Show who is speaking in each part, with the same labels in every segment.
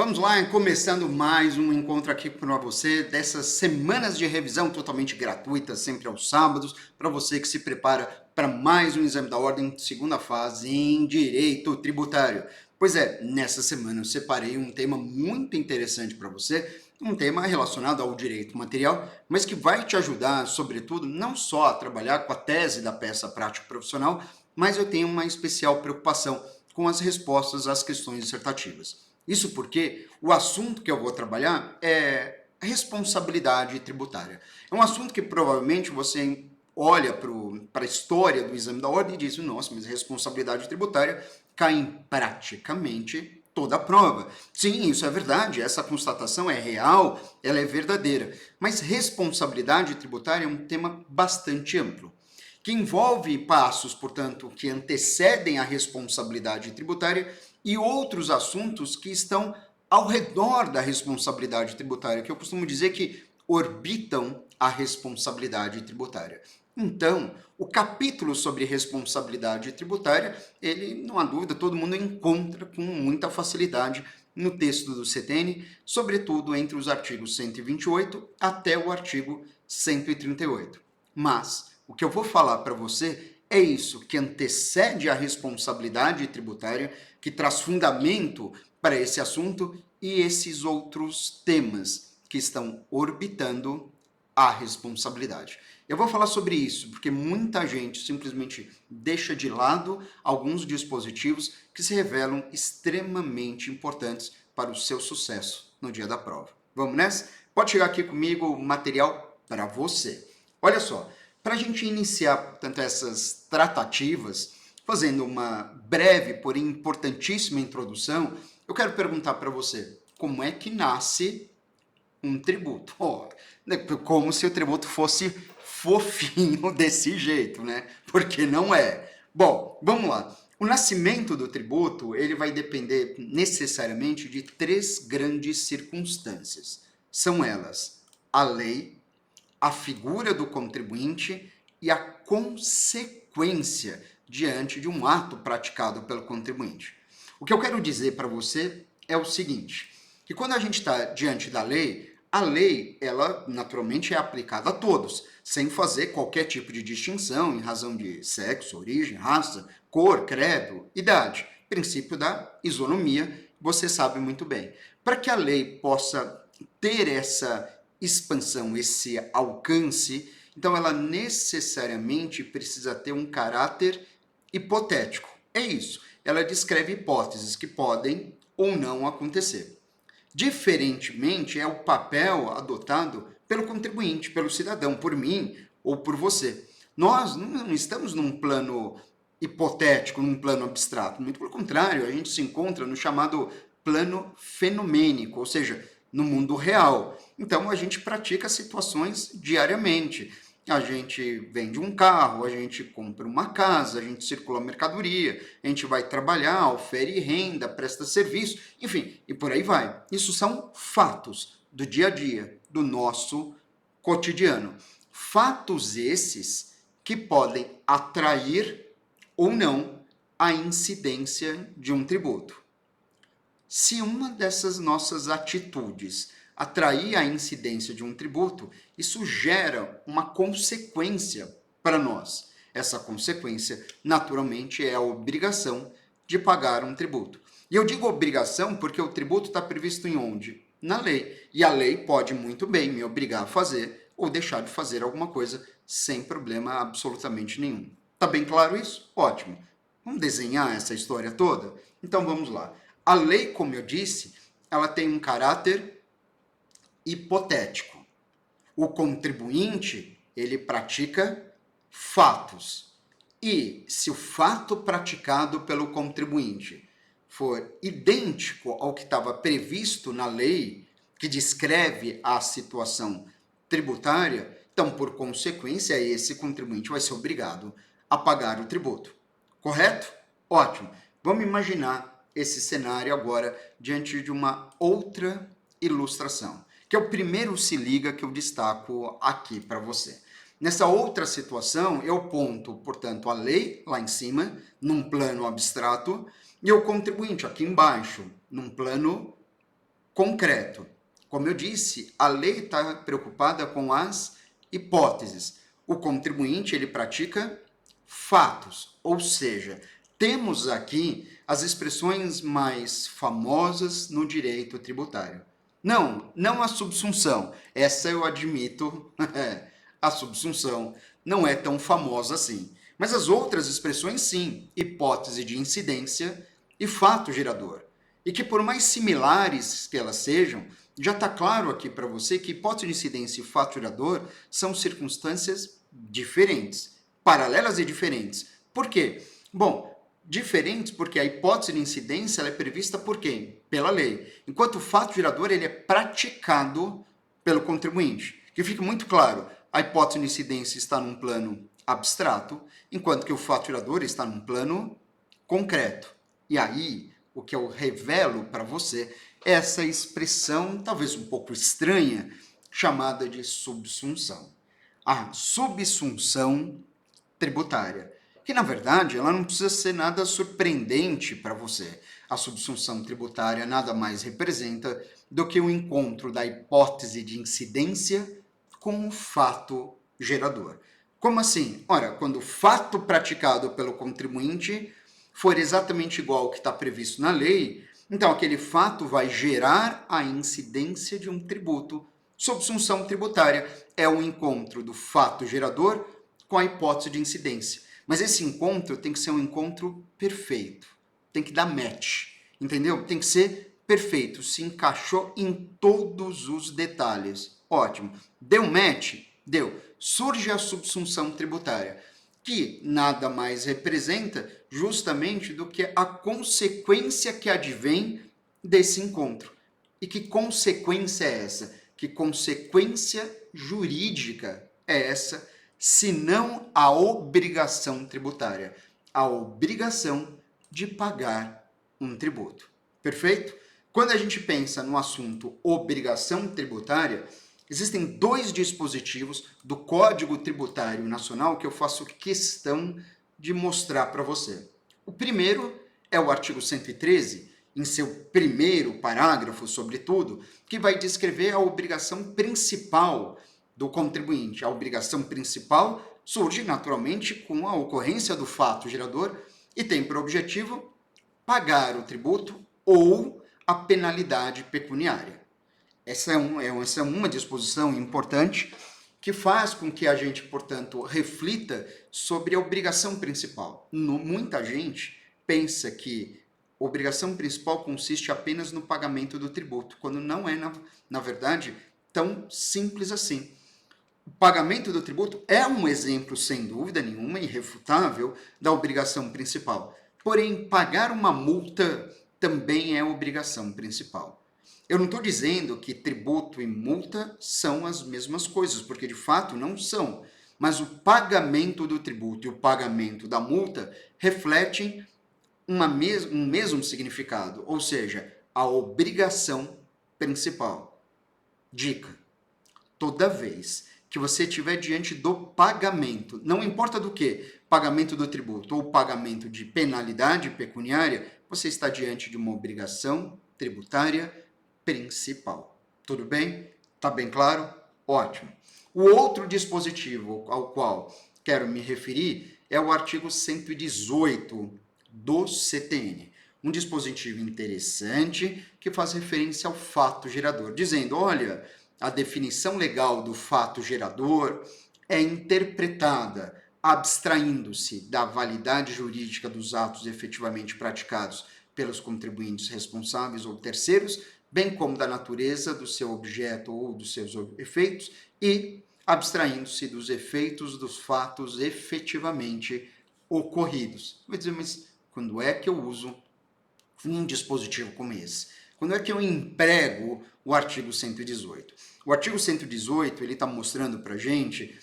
Speaker 1: Vamos lá, começando mais um encontro aqui para você, dessas semanas de revisão totalmente gratuitas, sempre aos sábados, para você que se prepara para mais um exame da ordem, segunda fase em Direito Tributário. Pois é, nessa semana eu separei um tema muito interessante para você, um tema relacionado ao direito material, mas que vai te ajudar, sobretudo, não só a trabalhar com a tese da peça prática profissional, mas eu tenho uma especial preocupação com as respostas às questões dissertativas. Isso porque o assunto que eu vou trabalhar é a responsabilidade tributária. É um assunto que provavelmente você olha para a história do exame da ordem e diz, nossa, mas a responsabilidade tributária cai em praticamente toda a prova. Sim, isso é verdade, essa constatação é real, ela é verdadeira. Mas responsabilidade tributária é um tema bastante amplo, que envolve passos, portanto, que antecedem a responsabilidade tributária e outros assuntos que estão ao redor da responsabilidade tributária, que eu costumo dizer que orbitam a responsabilidade tributária. Então, o capítulo sobre responsabilidade tributária, ele, não há dúvida, todo mundo encontra com muita facilidade no texto do CTN, sobretudo entre os artigos 128 até o artigo 138. Mas o que eu vou falar para você é isso que antecede a responsabilidade tributária, que traz fundamento para esse assunto e esses outros temas que estão orbitando a responsabilidade. Eu vou falar sobre isso porque muita gente simplesmente deixa de lado alguns dispositivos que se revelam extremamente importantes para o seu sucesso no dia da prova. Vamos nessa? Pode chegar aqui comigo o material para você. Olha só, para a gente iniciar, portanto, essas tratativas, fazendo uma breve, porém importantíssima introdução, eu quero perguntar para você, como é que nasce um tributo? Como se o tributo fosse fofinho desse jeito, né? Porque não é. Bom, vamos lá. O nascimento do tributo, ele vai depender necessariamente de três grandes circunstâncias. São elas: a lei, a figura do contribuinte e a consequência diante de um ato praticado pelo contribuinte. O que eu quero dizer para você é o seguinte, que quando a gente está diante da lei, a lei, ela naturalmente é aplicada a todos, sem fazer qualquer tipo de distinção em razão de sexo, origem, raça, cor, credo, idade. Princípio da isonomia, você sabe muito bem. Para que a lei possa ter essa expansão, esse alcance, então ela necessariamente precisa ter um caráter hipotético. É isso. Ela descreve hipóteses que podem ou não acontecer. Diferentemente, é o papel adotado pelo contribuinte, pelo cidadão, por mim ou por você. Nós não estamos num plano hipotético, num plano abstrato. Muito pelo contrário, a gente se encontra no chamado plano fenomênico, ou seja, no mundo real. Então, a gente pratica situações diariamente. A gente vende um carro, a gente compra uma casa, a gente circula mercadoria, a gente vai trabalhar, ofere renda, presta serviço, enfim, e por aí vai. Isso são fatos do dia a dia, do nosso cotidiano. Fatos esses que podem atrair ou não a incidência de um tributo. Se uma dessas nossas atitudes atrair a incidência de um tributo, isso gera uma consequência para nós. Essa consequência, naturalmente, é a obrigação de pagar um tributo. E eu digo obrigação porque o tributo está previsto em onde? Na lei. E a lei pode muito bem me obrigar a fazer ou deixar de fazer alguma coisa sem problema absolutamente nenhum. Tá bem claro isso? Ótimo. Vamos desenhar essa história toda? Então vamos lá. A lei, como eu disse, ela tem um caráter hipotético. O contribuinte, ele pratica fatos. E se o fato praticado pelo contribuinte for idêntico ao que estava previsto na lei, que descreve a situação tributária, então, por consequência, esse contribuinte vai ser obrigado a pagar o tributo. Correto? Ótimo. Vamos imaginar esse cenário agora diante de uma outra ilustração, que é o primeiro se liga que eu destaco aqui para você. Nessa outra situação, eu ponto, portanto, a lei lá em cima, num plano abstrato, e o contribuinte aqui embaixo, num plano concreto. Como eu disse, a lei está preocupada com as hipóteses. O contribuinte, ele pratica fatos, ou seja, temos aqui as expressões mais famosas no direito tributário. Não a subsunção. Essa eu admito, a subsunção não é tão famosa assim. Mas as outras expressões, sim, hipótese de incidência e fato gerador. E que por mais similares que elas sejam, já está claro aqui para você que hipótese de incidência e fato gerador são circunstâncias diferentes, paralelas e diferentes. Por quê? Bom, diferentes porque a hipótese de incidência ela é prevista por quem? Pela lei. Enquanto o fato gerador ele é praticado pelo contribuinte. Que fique muito claro, a hipótese de incidência está num plano abstrato, enquanto que o fato gerador está num plano concreto. E aí, o que eu revelo para você é essa expressão, talvez um pouco estranha, chamada de subsunção. A subsunção tributária, que na verdade ela não precisa ser nada surpreendente para você. A subsunção tributária nada mais representa do que o encontro da hipótese de incidência com o fato gerador. Como assim? Ora, quando o fato praticado pelo contribuinte for exatamente igual ao que está previsto na lei, então aquele fato vai gerar a incidência de um tributo. Subsunção tributária é o encontro do fato gerador com a hipótese de incidência. Mas esse encontro tem que ser um encontro perfeito. Tem que dar match, entendeu? Tem que ser perfeito, se encaixou em todos os detalhes. Ótimo. Deu match? Deu. Surge a subsunção tributária, que nada mais representa justamente do que a consequência que advém desse encontro. E que consequência é essa? Que consequência jurídica é essa, se não a obrigação tributária? A obrigação de pagar um tributo. Perfeito? Quando a gente pensa no assunto obrigação tributária, existem dois dispositivos do Código Tributário Nacional que eu faço questão de mostrar para você. O primeiro é o artigo 113, em seu primeiro parágrafo, sobretudo, que vai descrever a obrigação principal do contribuinte. A obrigação principal surge naturalmente com a ocorrência do fato gerador e tem por objetivo pagar o tributo ou a penalidade pecuniária. Essa é uma disposição importante que faz com que a gente, portanto, reflita sobre a obrigação principal. Muita gente pensa que a obrigação principal consiste apenas no pagamento do tributo, quando não é, na verdade, tão simples assim. O pagamento do tributo é um exemplo, sem dúvida nenhuma, irrefutável, da obrigação principal. Porém, pagar uma multa também é obrigação principal. Eu não estou dizendo que tributo e multa são as mesmas coisas, porque de fato não são. Mas o pagamento do tributo e o pagamento da multa refletem um mesmo significado, ou seja, a obrigação principal. Dica: toda vez que você estiver diante do pagamento, não importa do que, pagamento do tributo ou pagamento de penalidade pecuniária, você está diante de uma obrigação tributária principal. Tudo bem? Tá bem claro? Ótimo. O outro dispositivo ao qual quero me referir é o artigo 118 do CTN. Um dispositivo interessante que faz referência ao fato gerador, dizendo, olha, a definição legal do fato gerador é interpretada abstraindo-se da validade jurídica dos atos efetivamente praticados pelos contribuintes responsáveis ou terceiros, bem como da natureza do seu objeto ou dos seus efeitos, e abstraindo-se dos efeitos dos fatos efetivamente ocorridos. Vai dizer, mas quando é que eu uso um dispositivo como esse? Quando é que eu emprego o artigo 118? O artigo 118, ele está mostrando para a gente,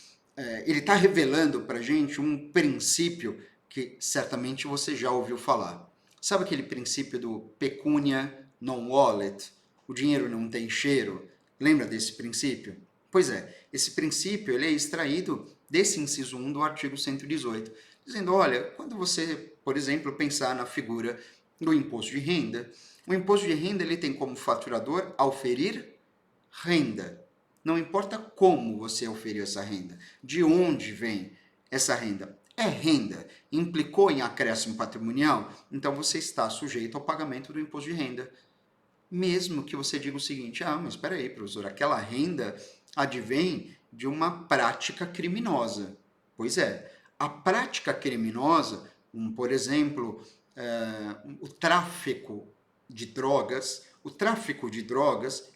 Speaker 1: ele está revelando para a gente um princípio que certamente você já ouviu falar. Sabe aquele princípio do pecunia non olet? O dinheiro não tem cheiro? Lembra desse princípio? Pois é, esse princípio ele é extraído desse inciso 1 do artigo 118, dizendo, olha, quando você, por exemplo, pensar na figura do imposto de renda. O imposto de renda ele tem como faturador auferir renda. Não importa como você auferiu essa renda, de onde vem essa renda. É renda, implicou em acréscimo patrimonial, então você está sujeito ao pagamento do imposto de renda. Mesmo que você diga o seguinte, mas espera aí, professor, aquela renda advém de uma prática criminosa. Pois é, a prática criminosa, por exemplo, o tráfico de drogas,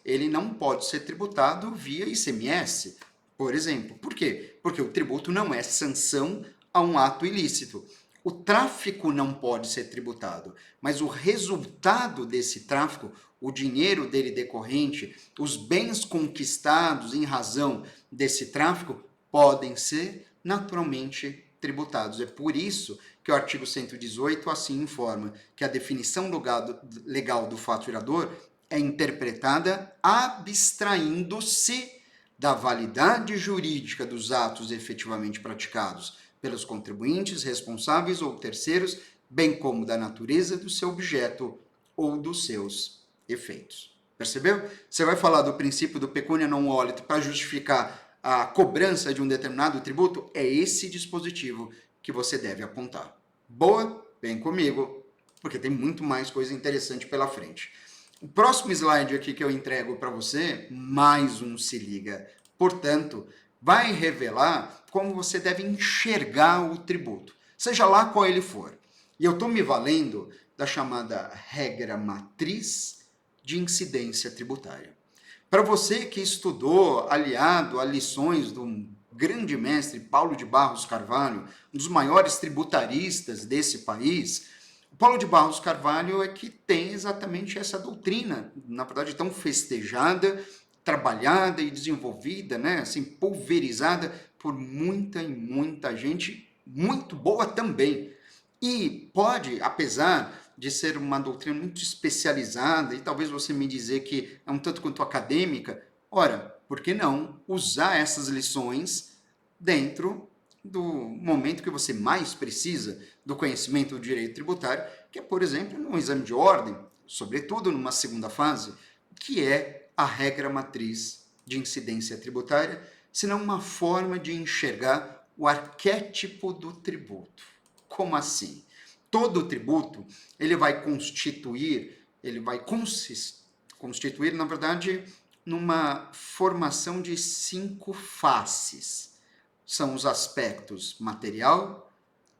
Speaker 1: ele não pode ser tributado via ICMS, por exemplo. Por quê? Porque o tributo não é sanção a um ato ilícito. O tráfico não pode ser tributado, mas o resultado desse tráfico, o dinheiro dele decorrente, os bens conquistados em razão desse tráfico, podem ser naturalmente tributados. É por isso que o artigo 118 assim informa que a definição legal do faturador é interpretada abstraindo-se da validade jurídica dos atos efetivamente praticados pelos contribuintes, responsáveis ou terceiros, bem como da natureza do seu objeto ou dos seus efeitos. Percebeu? Você vai falar do princípio do pecúnia non olet para justificar a cobrança de um determinado tributo? É esse dispositivo que você deve apontar. Boa? Vem comigo, porque tem muito mais coisa interessante pela frente. O próximo slide aqui que eu entrego para você, mais um se liga. Portanto, vai revelar como você deve enxergar o tributo, seja lá qual ele for. E eu estou me valendo da chamada regra matriz de incidência tributária. Para você que estudou aliado a lições do grande mestre Paulo de Barros Carvalho, um dos maiores tributaristas desse país, o Paulo de Barros Carvalho é que tem exatamente essa doutrina, na verdade tão festejada, trabalhada e desenvolvida, né, assim, pulverizada por muita e muita gente muito boa também. E pode, apesar de ser uma doutrina muito especializada, e talvez você me dizer que é um tanto quanto acadêmica, ora, por que não usar essas lições dentro do momento que você mais precisa do conhecimento do direito tributário, que é, por exemplo, no exame de ordem, sobretudo numa segunda fase, que é a regra matriz de incidência tributária, senão uma forma de enxergar o arquétipo do tributo. Como assim? Todo tributo, ele vai constituir, na verdade, numa formação de 5 faces. São os aspectos material,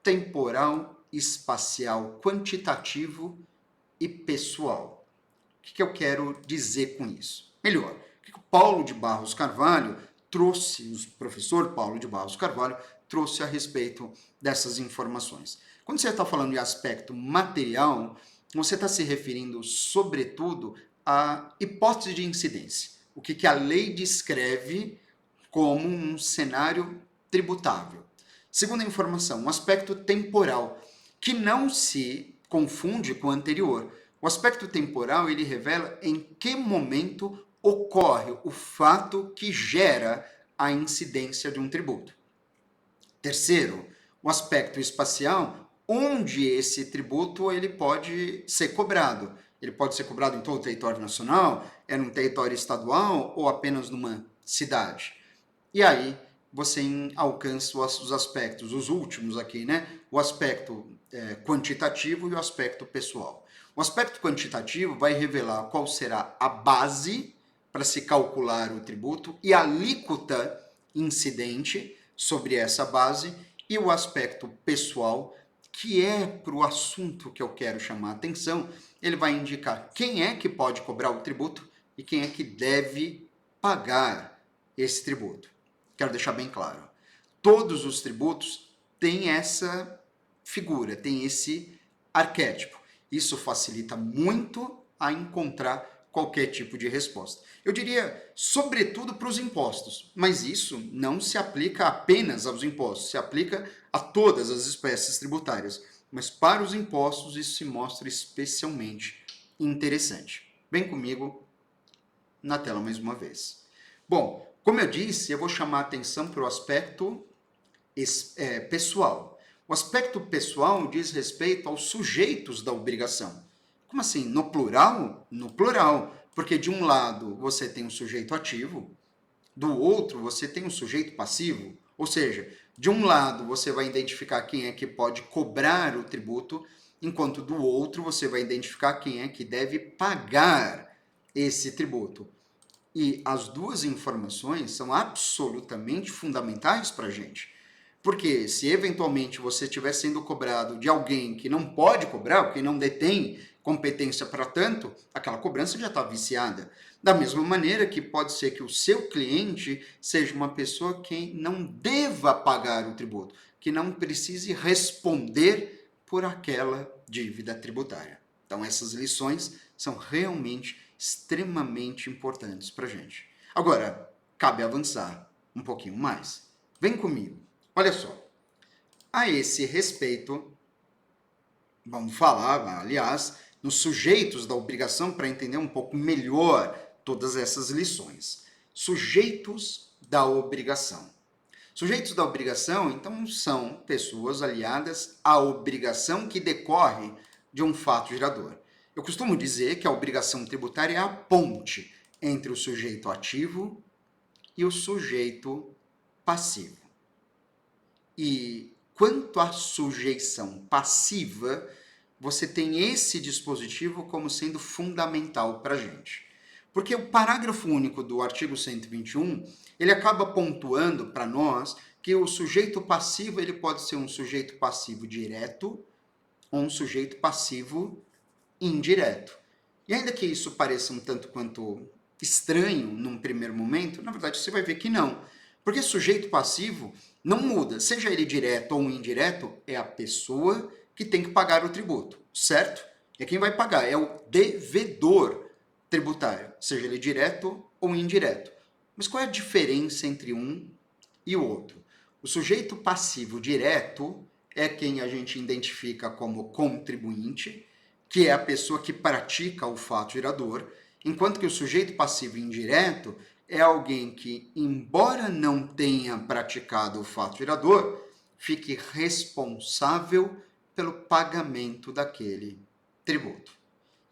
Speaker 1: temporal, espacial, quantitativo e pessoal. O que eu quero dizer com isso? Melhor, o que o Paulo de Barros Carvalho trouxe, o professor Paulo de Barros Carvalho trouxe a respeito dessas informações. Quando você está falando de aspecto material, você está se referindo, sobretudo, à hipótese de incidência. O que a lei descreve como um cenário tributável. Segunda informação, um aspecto temporal, que não se confunde com o anterior. O aspecto temporal, ele revela em que momento ocorre o fato que gera a incidência de um tributo. Terceiro, o aspecto espacial, onde esse tributo ele pode ser cobrado. Ele pode ser cobrado em todo o território nacional, é num território estadual ou apenas numa cidade. E aí você alcança os aspectos, os últimos aqui, né? O aspecto quantitativo e o aspecto pessoal. O aspecto quantitativo vai revelar qual será a base para se calcular o tributo e a alíquota incidente sobre essa base, e o aspecto pessoal, que é para o assunto que eu quero chamar a atenção, ele vai indicar quem é que pode cobrar o tributo e quem é que deve pagar esse tributo. Quero deixar bem claro, todos os tributos têm essa figura, têm esse arquétipo. Isso facilita muito a encontrar qualquer tipo de resposta. Eu diria, sobretudo para os impostos, mas isso não se aplica apenas aos impostos, se aplica a todas as espécies tributárias. Mas para os impostos isso se mostra especialmente interessante. Vem comigo na tela mais uma vez. Bom, como eu disse, eu vou chamar a atenção para o aspecto pessoal. O aspecto pessoal diz respeito aos sujeitos da obrigação. Como assim? No plural? No plural. Porque de um lado você tem um sujeito ativo, do outro você tem um sujeito passivo. Ou seja, de um lado você vai identificar quem é que pode cobrar o tributo, enquanto do outro você vai identificar quem é que deve pagar esse tributo. E as duas informações são absolutamente fundamentais para a gente. Porque se eventualmente você estiver sendo cobrado de alguém que não pode cobrar, que não detém competência para tanto, aquela cobrança já está viciada. Da mesma maneira que pode ser que o seu cliente seja uma pessoa que não deva pagar o tributo, que não precise responder por aquela dívida tributária. Então essas lições são realmente extremamente importantes para a gente. Agora, cabe avançar um pouquinho mais. Vem comigo. Olha só, a esse respeito, vamos falar, aliás, nos sujeitos da obrigação para entender um pouco melhor todas essas lições. Sujeitos da obrigação. Sujeitos da obrigação, então, são pessoas aliadas à obrigação que decorre de um fato gerador. Eu costumo dizer que a obrigação tributária é a ponte entre o sujeito ativo e o sujeito passivo. E quanto à sujeição passiva, você tem esse dispositivo como sendo fundamental para a gente. Porque o parágrafo único do artigo 121, ele acaba pontuando para nós que o sujeito passivo ele pode ser um sujeito passivo direto ou um sujeito passivo indireto. E ainda que isso pareça um tanto quanto estranho num primeiro momento, na verdade você vai ver que não. Porque sujeito passivo não muda, seja ele direto ou indireto, é a pessoa que tem que pagar o tributo, certo? É quem vai pagar, é o devedor tributário, seja ele direto ou indireto. Mas qual é a diferença entre um e o outro? O sujeito passivo direto é quem a gente identifica como contribuinte, que é a pessoa que pratica o fato gerador, enquanto que o sujeito passivo indireto é alguém que, embora não tenha praticado o fato gerador, fique responsável pelo pagamento daquele tributo.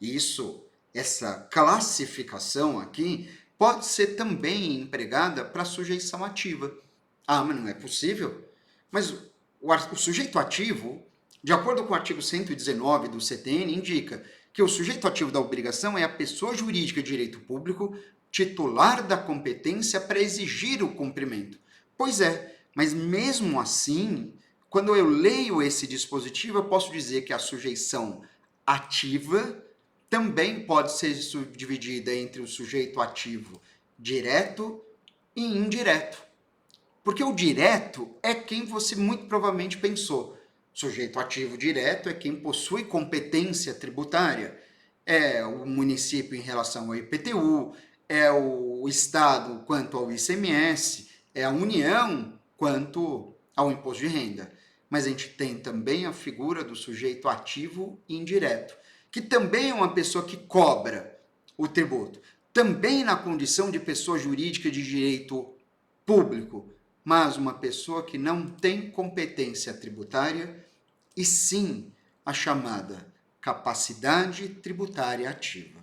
Speaker 1: Isso, essa classificação aqui, pode ser também empregada para sujeição ativa. Ah, mas não é possível? Mas o sujeito ativo, de acordo com o artigo 119 do CTN, indica que o sujeito ativo da obrigação é a pessoa jurídica de direito público titular da competência para exigir o cumprimento. Pois é, mas mesmo assim, quando eu leio esse dispositivo, eu posso dizer que a sujeição ativa também pode ser subdividida entre o sujeito ativo direto e indireto. Porque o direto é quem você muito provavelmente pensou. Sujeito ativo direto é quem possui competência tributária. É o município em relação ao IPTU, é o Estado quanto ao ICMS, é a União quanto ao imposto de renda. Mas a gente tem também a figura do sujeito ativo e indireto, que também é uma pessoa que cobra o tributo, também na condição de pessoa jurídica de direito público, mas uma pessoa que não tem competência tributária e sim a chamada capacidade tributária ativa.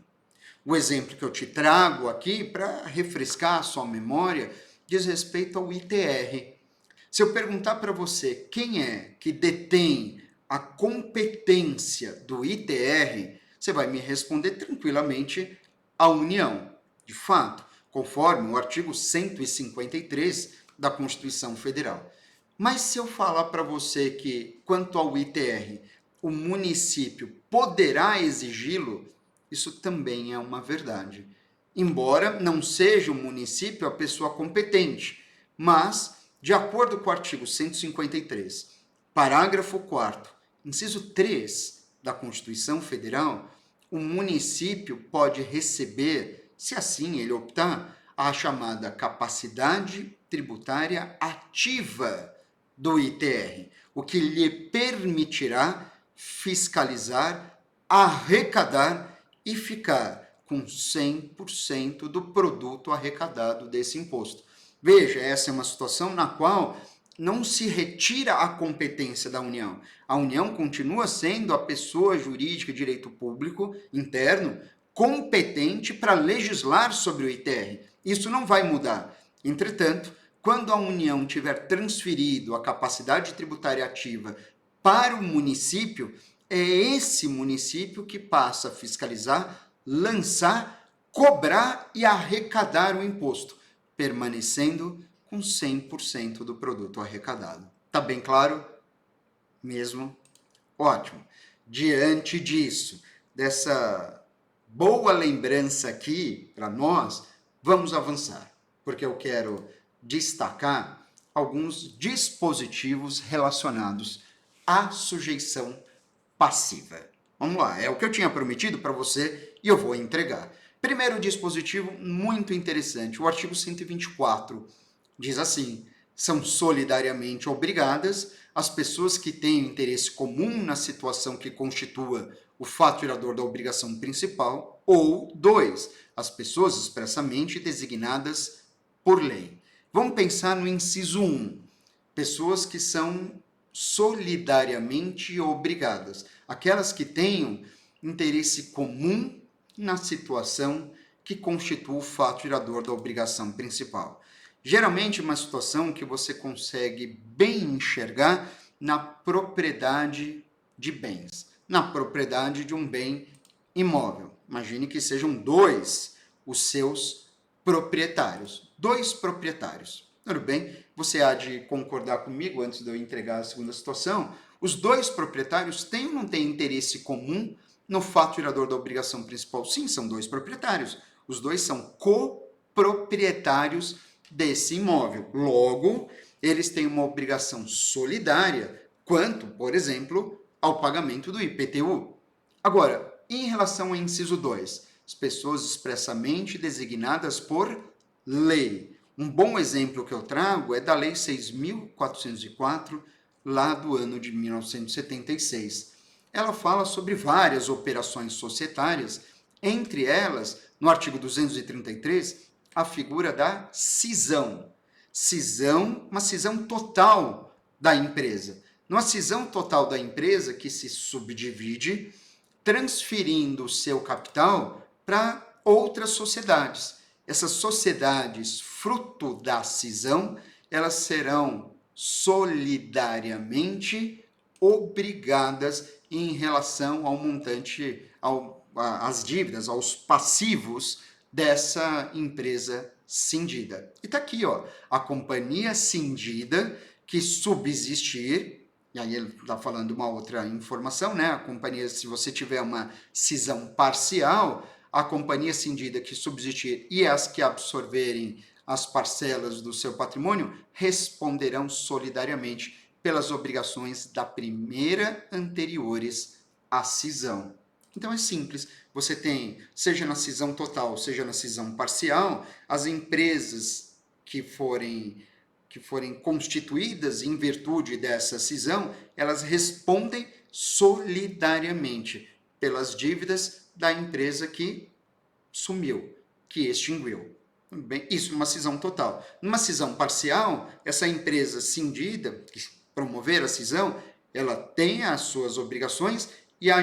Speaker 1: O exemplo que eu te trago aqui para refrescar a sua memória diz respeito ao ITR. Se eu perguntar para você quem é que detém a competência do ITR, você vai me responder tranquilamente a União. De fato, conforme o artigo 153 da Constituição Federal. Mas se eu falar para você que, quanto ao ITR, o município poderá exigi-lo, isso também é uma verdade. Embora não seja o município a pessoa competente, mas, de acordo com o artigo 153, parágrafo 4º, inciso 3 da Constituição Federal, o município pode receber, se assim ele optar, a chamada capacidade tributária ativa do ITR, o que lhe permitirá fiscalizar, arrecadar e ficar com 100% do produto arrecadado desse imposto. Veja, essa é uma situação na qual não se retira a competência da União. A União continua sendo a pessoa jurídica de direito público interno competente para legislar sobre o ITR. Isso não vai mudar. Entretanto, quando a União tiver transferido a capacidade tributária ativa para o município, é esse município que passa a fiscalizar, lançar, cobrar e arrecadar o imposto, permanecendo com 100% do produto arrecadado. Tá bem claro? Mesmo? Ótimo. Diante disso, dessa boa lembrança aqui para nós, vamos avançar, porque eu quero destacar alguns dispositivos relacionados à sujeição passiva. Vamos lá, é o que eu tinha prometido para você e eu vou entregar. Primeiro dispositivo muito interessante, o artigo 124 diz assim: são solidariamente obrigadas as pessoas que têm interesse comum na situação que constitua o fato gerador da obrigação principal, ou 2, as pessoas expressamente designadas por lei. Vamos pensar no inciso 1, pessoas que são solidariamente obrigadas, aquelas que tenham interesse comum na situação que constitua o fato gerador da obrigação principal. Geralmente uma situação que você consegue bem enxergar na propriedade de bens, na propriedade de um bem imóvel. Imagine que sejam 2 os seus proprietários, 2 proprietários. Tudo bem? Você há de concordar comigo, antes de eu entregar a segunda situação, os 2 proprietários têm ou não têm interesse comum no fato gerador da obrigação principal? Sim, são 2 proprietários. Os 2 são coproprietários desse imóvel. Logo, eles têm uma obrigação solidária quanto, por exemplo, ao pagamento do IPTU. Agora, em relação ao inciso 2, as pessoas expressamente designadas por lei. Um bom exemplo que eu trago é da Lei 6.404, lá do ano de 1976. Ela fala sobre várias operações societárias, entre elas, no artigo 233, a figura da cisão. Cisão, uma cisão total da empresa. Numa cisão total da empresa que se subdivide, transferindo o seu capital para outras sociedades. Essas sociedades, fruto da cisão, elas serão solidariamente obrigadas em relação ao montante, às dívidas, aos passivos dessa empresa cindida. E está aqui, ó, a companhia cindida que subsistir, e aí ele está falando uma outra informação, né? A companhia, se você tiver uma cisão parcial, a companhia cindida que subsistir e as que absorverem as parcelas do seu patrimônio responderão solidariamente pelas obrigações da primeira anteriores à cisão. Então é simples, você tem, seja na cisão total, seja na cisão parcial, as empresas que forem constituídas em virtude dessa cisão, elas respondem solidariamente pelas dívidas da empresa que sumiu, que extinguiu. Bem, isso numa cisão total. Numa cisão parcial, essa empresa cindida, que promover a cisão, ela tem as suas obrigações e a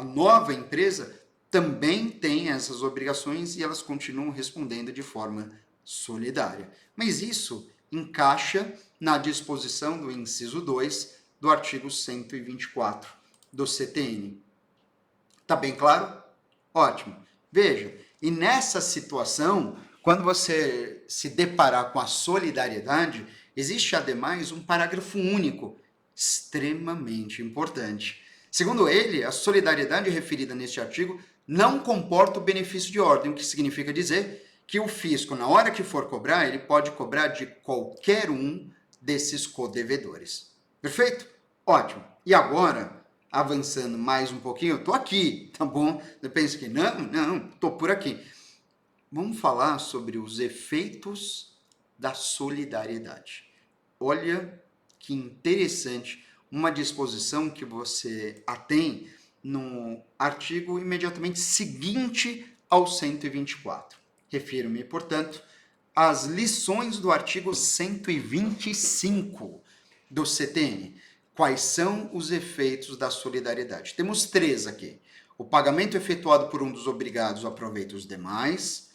Speaker 1: nova empresa também tem essas obrigações e elas continuam respondendo de forma solidária. Mas isso encaixa na disposição do inciso 2 do artigo 124 do CTN. Tá bem claro? Ótimo. Veja, e nessa situação, quando você se deparar com a solidariedade, existe ademais um parágrafo único, extremamente importante. Segundo ele, a solidariedade referida neste artigo não comporta o benefício de ordem, o que significa dizer que o fisco, na hora que for cobrar, ele pode cobrar de qualquer um desses codevedores. Perfeito? Ótimo. E agora, avançando mais um pouquinho, eu tô aqui, tá bom? Eu penso que não, tô por aqui. Vamos falar sobre os efeitos da solidariedade. Olha que interessante, uma disposição que você a tem no artigo imediatamente seguinte ao 124. Refiro-me, portanto, as lições do artigo 125 do CTN. Quais são os efeitos da solidariedade? Temos 3 aqui. O pagamento efetuado por um dos obrigados aproveita os demais,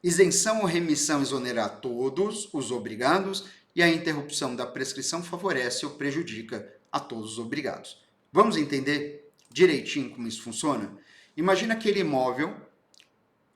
Speaker 1: isenção ou remissão exonera a todos os obrigados e a interrupção da prescrição favorece ou prejudica a todos os obrigados. Vamos entender direitinho como isso funciona? Imagina aquele imóvel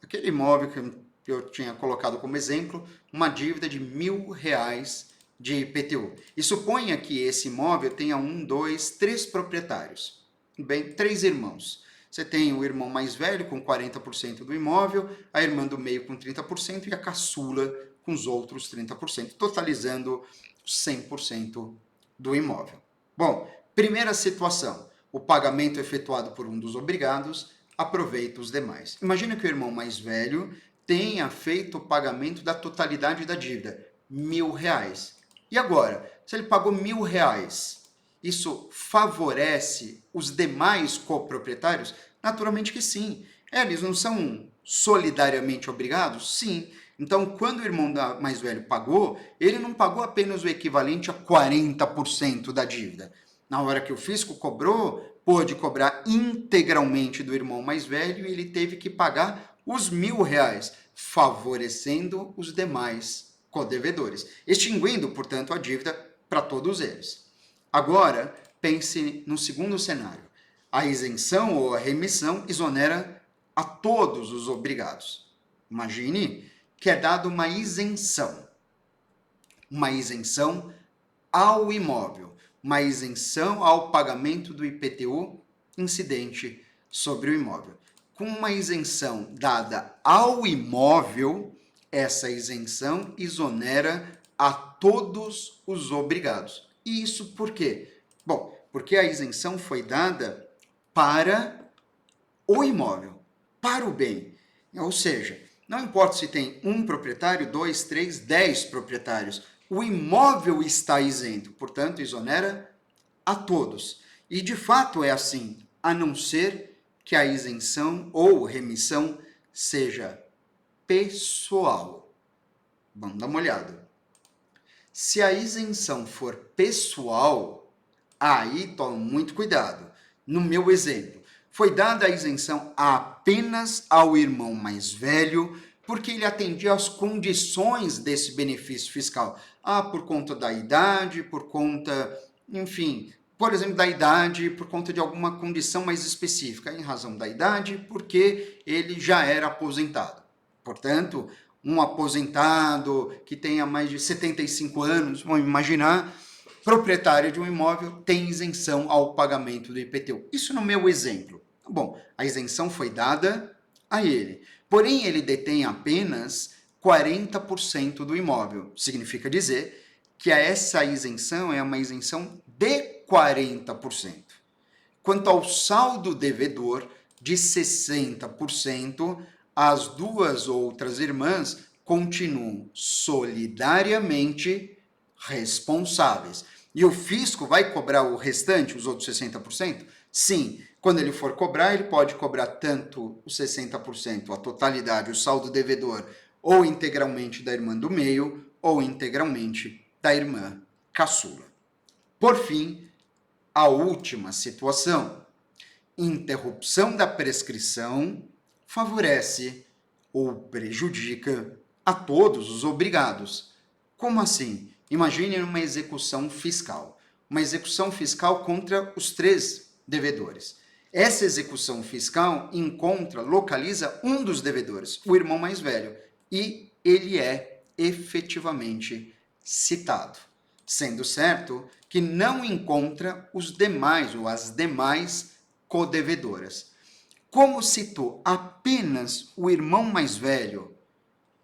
Speaker 1: que eu tinha colocado como exemplo, uma dívida de R$1.000 de IPTU. E suponha que esse imóvel tenha 1, 2, 3 proprietários, bem, 3 irmãos. Você tem o irmão mais velho com 40% do imóvel, a irmã do meio com 30% e a caçula com os outros 30%, totalizando 100% do imóvel. Bom, primeira situação, o pagamento efetuado por um dos obrigados aproveita os demais. Imagina que o irmão mais velho tenha feito o pagamento da totalidade da dívida, R$1.000. E agora, se ele pagou R$1.000, isso favorece os demais coproprietários? Naturalmente que sim. Eles não são solidariamente obrigados? Sim. Então, quando o irmão mais velho pagou, ele não pagou apenas o equivalente a 40% da dívida. Na hora que o fisco cobrou, pôde cobrar integralmente do irmão mais velho e ele teve que pagar os R$1.000, favorecendo os demais codevedores, extinguindo, portanto, a dívida para todos eles. Agora, pense no segundo cenário. A isenção ou a remissão exonera a todos os obrigados. Imagine que é dada uma isenção ao imóvel, uma isenção ao pagamento do IPTU incidente sobre o imóvel. Com uma isenção dada ao imóvel, essa isenção exonera a todos os obrigados. E isso por quê? Bom, porque a isenção foi dada para o imóvel, para o bem. Ou seja, não importa se tem um proprietário, 2, 3, 10 proprietários, o imóvel está isento, portanto, exonera a todos. E de fato é assim, a não ser que a isenção ou remissão seja pessoal. Vamos dar uma olhada. Se a isenção for pessoal, aí toma muito cuidado. No meu exemplo, foi dada a isenção apenas ao irmão mais velho, porque ele atendia às condições desse benefício fiscal. Por conta da idade, por conta, enfim, por exemplo, da idade, por conta de alguma condição mais específica. Em razão da idade, porque ele já era aposentado. Portanto, um aposentado que tenha mais de 75 anos, vamos imaginar, proprietário de um imóvel, tem isenção ao pagamento do IPTU. Isso no meu exemplo. Bom, a isenção foi dada a ele. Porém, ele detém apenas 40% do imóvel. Significa dizer que essa isenção é uma isenção de 40%. Quanto ao saldo devedor de 60%, as duas outras irmãs continuam solidariamente responsáveis. E o fisco vai cobrar o restante, os outros 60%? Sim. Quando ele for cobrar, ele pode cobrar tanto os 60%, a totalidade, o saldo devedor, ou integralmente da irmã do meio, ou integralmente da irmã caçula. Por fim, a última situação. Interrupção da prescrição favorece ou prejudica a todos os obrigados. Como assim? Imagine uma execução fiscal. Uma execução fiscal contra os 3 devedores. Essa execução fiscal localiza um dos devedores, o irmão mais velho, e ele é efetivamente citado. Sendo certo que não encontra os demais ou as demais codevedoras. Como citou apenas o irmão mais velho,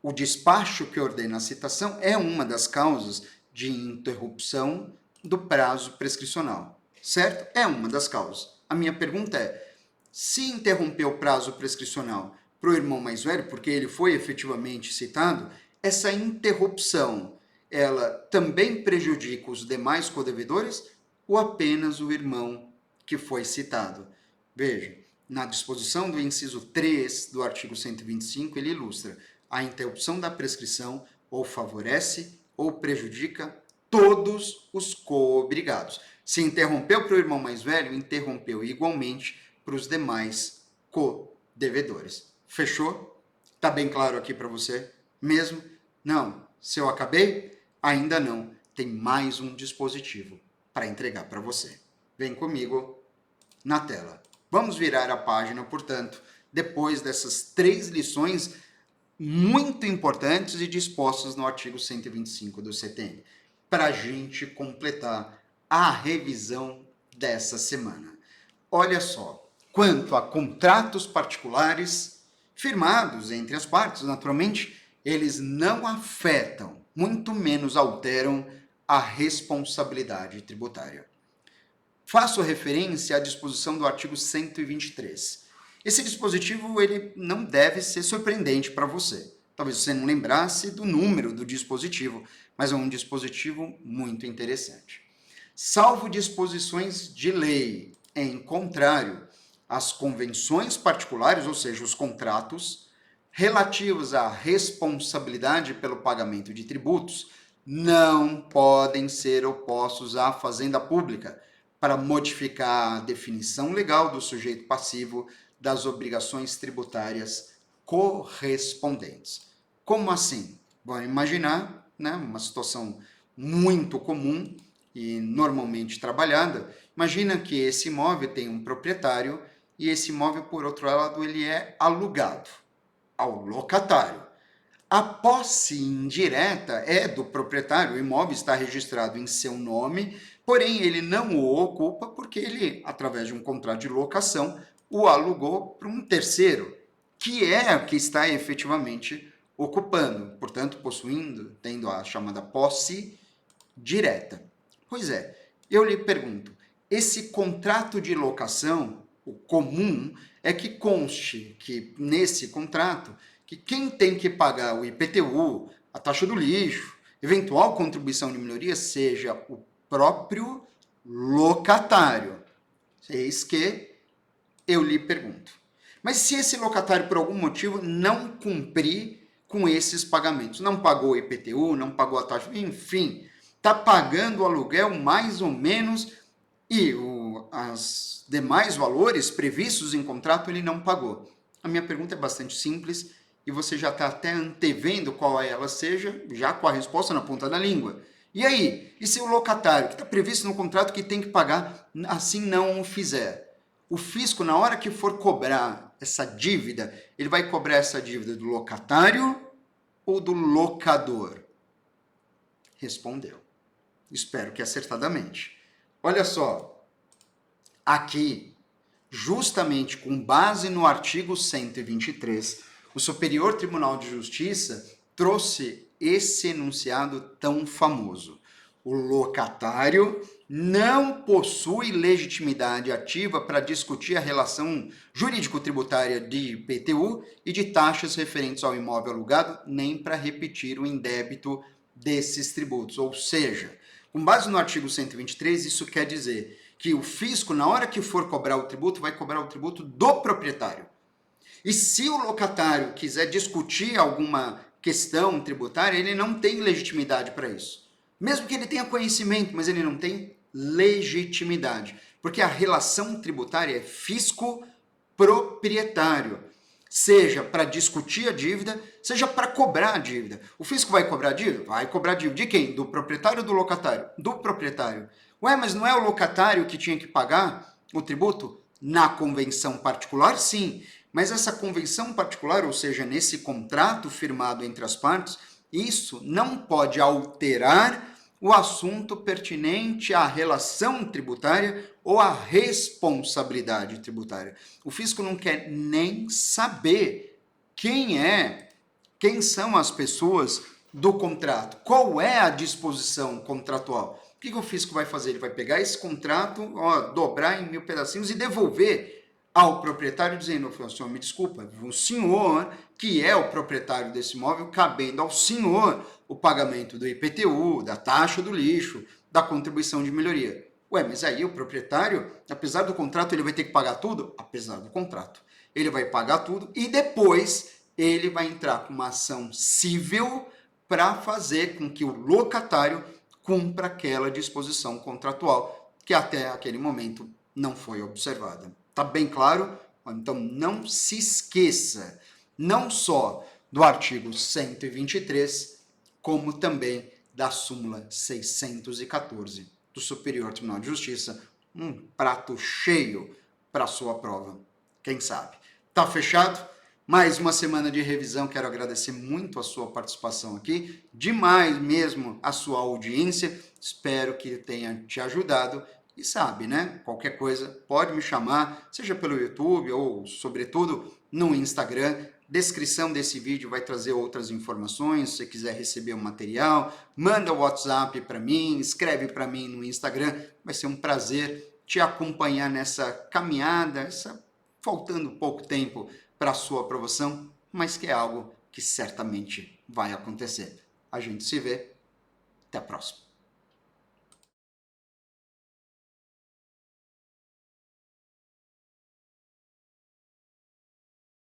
Speaker 1: o despacho que ordena a citação é uma das causas de interrupção do prazo prescricional, certo? É uma das causas. A minha pergunta é, se interromper o prazo prescricional para o irmão mais velho, porque ele foi efetivamente citado, essa interrupção, ela também prejudica os demais codevedores ou apenas o irmão que foi citado? Veja, na disposição do inciso 3 do artigo 125, ele ilustra: a interrupção da prescrição ou favorece ou prejudica todos os co-obrigados. Se interrompeu para o irmão mais velho, interrompeu igualmente para os demais co-devedores. Fechou? Tá bem claro aqui para você mesmo? Não. Se eu acabei? Ainda não. Tem mais um dispositivo para entregar para você. Vem comigo na tela. Vamos virar a página, portanto, depois dessas 3 lições muito importantes e dispostas no artigo 125 do CTN, para a gente completar a revisão dessa semana. Olha só, quanto a contratos particulares firmados entre as partes, naturalmente, eles não afetam, muito menos alteram a responsabilidade tributária. Faço referência à disposição do artigo 123. Esse dispositivo ele não deve ser surpreendente para você. Talvez você não lembrasse do número do dispositivo, mas é um dispositivo muito interessante. Salvo disposições de lei em contrário às convenções particulares, ou seja, os contratos, relativos à responsabilidade pelo pagamento de tributos, não podem ser opostos à fazenda pública, para modificar a definição legal do sujeito passivo das obrigações tributárias correspondentes. Como assim? Vamos imaginar, né, uma situação muito comum e normalmente trabalhada. Imagina que esse imóvel tem um proprietário e esse imóvel, por outro lado, ele é alugado ao locatário. A posse indireta é do proprietário, o imóvel está registrado em seu nome, porém ele não o ocupa porque ele, através de um contrato de locação, o alugou para um terceiro, que é o que está efetivamente ocupando, portanto, possuindo, tendo a chamada posse direta. Pois é, eu lhe pergunto, esse contrato de locação, o comum, é que conste que nesse contrato que quem tem que pagar o IPTU, a taxa do lixo, eventual contribuição de melhoria, seja o próprio locatário. Eis que eu lhe pergunto. Mas se esse locatário, por algum motivo, não cumprir com esses pagamentos, não pagou o IPTU, não pagou a taxa, enfim, está pagando o aluguel mais ou menos e os demais valores previstos em contrato ele não pagou. A minha pergunta é bastante simples e você já está até antevendo qual ela seja, já com a resposta na ponta da língua. E aí? E se o locatário, que está previsto no contrato que tem que pagar, assim não o fizer? O fisco, na hora que for cobrar essa dívida, ele vai cobrar essa dívida do locatário ou do locador? Respondeu. Espero que acertadamente. Olha só, aqui, justamente com base no artigo 123, o Superior Tribunal de Justiça trouxe esse enunciado tão famoso. O locatário não possui legitimidade ativa para discutir a relação jurídico-tributária de IPTU e de taxas referentes ao imóvel alugado, nem para repetir o indébito desses tributos. Ou seja, com base no artigo 123, isso quer dizer que o fisco, na hora que for cobrar o tributo, vai cobrar o tributo do proprietário. E se o locatário quiser discutir alguma questão tributária, ele não tem legitimidade para isso. Mesmo que ele tenha conhecimento, mas ele não tem legitimidade. Porque a relação tributária é fisco-proprietário. Seja para discutir a dívida, seja para cobrar a dívida. O fisco vai cobrar a dívida? Vai cobrar a dívida. De quem? Do proprietário ou do locatário? Do proprietário. Ué, mas não é o locatário que tinha que pagar o tributo? Na convenção particular, sim. Mas essa convenção particular, ou seja, nesse contrato firmado entre as partes, isso não pode alterar o assunto pertinente à relação tributária ou à responsabilidade tributária. O fisco não quer nem saber quem são as pessoas do contrato, qual é a disposição contratual. O que o fisco vai fazer? Ele vai pegar esse contrato, dobrar em 1000 pedacinhos e devolver ao proprietário dizendo, senhor, me desculpa, o senhor que é o proprietário desse imóvel, cabendo ao senhor o pagamento do IPTU, da taxa do lixo, da contribuição de melhoria. Ué, mas aí o proprietário, apesar do contrato, ele vai ter que pagar tudo? Apesar do contrato. Ele vai pagar tudo e depois ele vai entrar com uma ação civil para fazer com que o locatário cumpra aquela disposição contratual que até aquele momento não foi observada. Tá bem claro? Então não se esqueça, não só do artigo 123, como também da súmula 614 do Superior Tribunal de Justiça, um prato cheio para sua prova. Quem sabe? Tá fechado? Mais uma semana de revisão, quero agradecer muito a sua participação aqui, demais mesmo a sua audiência, espero que tenha te ajudado e sabe, né? Qualquer coisa pode me chamar, seja pelo YouTube ou, sobretudo, no Instagram. Descrição desse vídeo vai trazer outras informações, se você quiser receber o material, manda o WhatsApp para mim, escreve para mim no Instagram, vai ser um prazer te acompanhar nessa caminhada, faltando pouco tempo para a sua aprovação, mas que é algo que certamente vai acontecer. A gente se vê. Até a próxima.